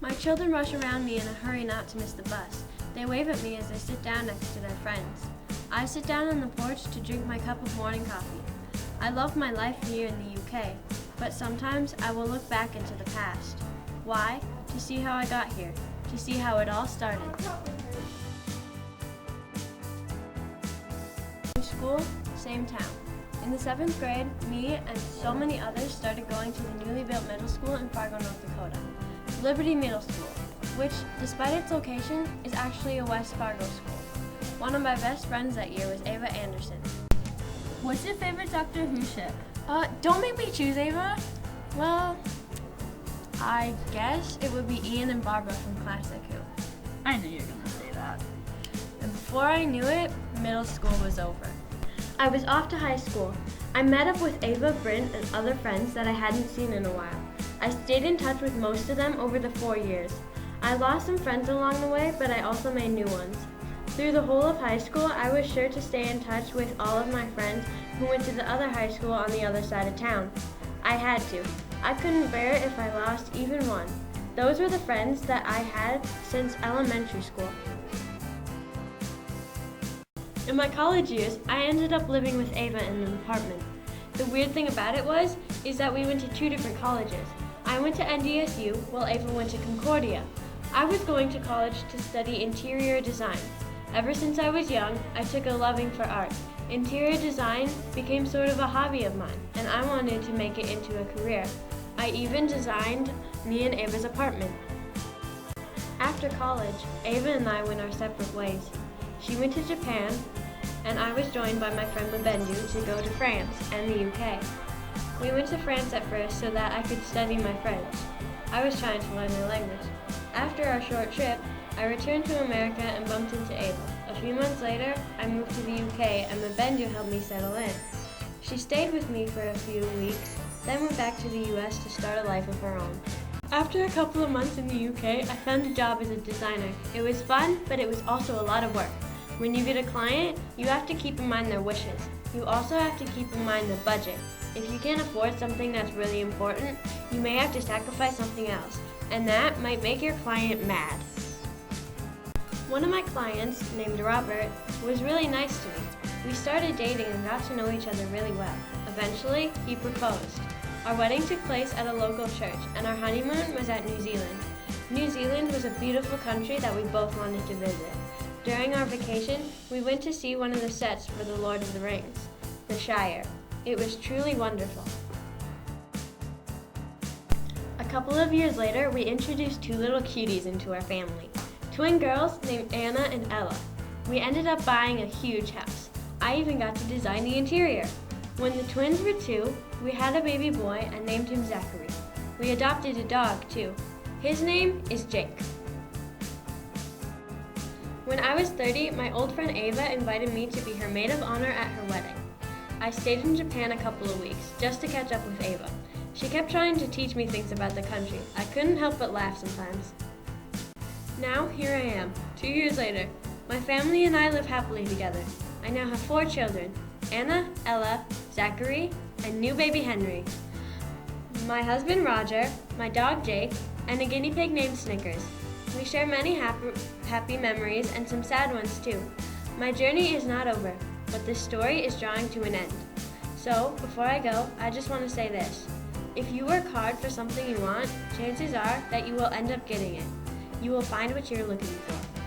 My children rush around me in a hurry not to miss the bus. They wave at me as they sit down next to their friends. I sit down on the porch to drink my cup of morning coffee. I love my life here in the UK, but sometimes I will look back into the past. Why? To see how I got here, to see how it all started. Same school, same town. In the 7th grade, me and so many others started going to the newly built middle school in Fargo, North Dakota, Liberty Middle School, which, despite its location, is actually a West Fargo school. One of my best friends that year was Ava Anderson. What's your favorite Doctor Who ship? Don't make me choose, Ava. Well, I guess it would be Ian and Barbara from Classic Who. I knew you were going to say that. And before I knew it, middle school was over. I was off to high school. I met up with Ava, Bryn, and other friends that I hadn't seen in a while. I stayed in touch with most of them over the 4 years. I lost some friends along the way, but I also made new ones. Through the whole of high school, I was sure to stay in touch with all of my friends who went to the other high school on the other side of town. I had to. I couldn't bear it if I lost even one. Those were the friends that I had since elementary school. In my college years, I ended up living with Ava in an apartment. The weird thing about it is that we went to 2 different colleges. I went to NDSU while Ava went to Concordia. I was going to college to study interior design. Ever since I was young, I took a loving for art. Interior design became sort of a hobby of mine, and I wanted to make it into a career. I even designed me and Ava's apartment. After college, Ava and I went our separate ways. She went to Japan, and I was joined by my friend Mabendu to go to France and the UK. We went to France at first so that I could study my French. I was trying to learn the language. After our short trip, I returned to America and bumped into Ava. A few months later, I moved to the UK and Mabendu helped me settle in. She stayed with me for a few weeks, then went back to the US to start a life of her own. After a couple of months in the UK, I found a job as a designer. It was fun, but it was also a lot of work. When you get a client, you have to keep in mind their wishes. You also have to keep in mind the budget. If you can't afford something that's really important, you may have to sacrifice something else, and that might make your client mad. One of my clients, named Robert, was really nice to me. We started dating and got to know each other really well. Eventually, he proposed. Our wedding took place at a local church, and our honeymoon was at New Zealand. New Zealand was a beautiful country that we both wanted to visit. During our vacation, we went to see one of the sets for The Lord of the Rings, The Shire. It was truly wonderful. A couple of years later, we introduced 2 little cuties into our family. Twin girls named Anna and Ella. We ended up buying a huge house. I even got to design the interior. When the twins were 2, we had a baby boy and named him Zachary. We adopted a dog too. His name is Jake. When I was 30, my old friend Ava invited me to be her maid of honor at her wedding. I stayed in Japan a couple of weeks just to catch up with Ava. She kept trying to teach me things about the country. I couldn't help but laugh sometimes. Now, here I am, 2 years later. My family and I live happily together. I now have 4 children, Anna, Ella, Zachary, and new baby Henry. My husband Roger, my dog Jake, and a guinea pig named Snickers. We share many happy memories and some sad ones too. My journey is not over, but this story is drawing to an end. So, before I go, I just want to say this. If you work hard for something you want, chances are that you will end up getting it. You will find what you're looking for.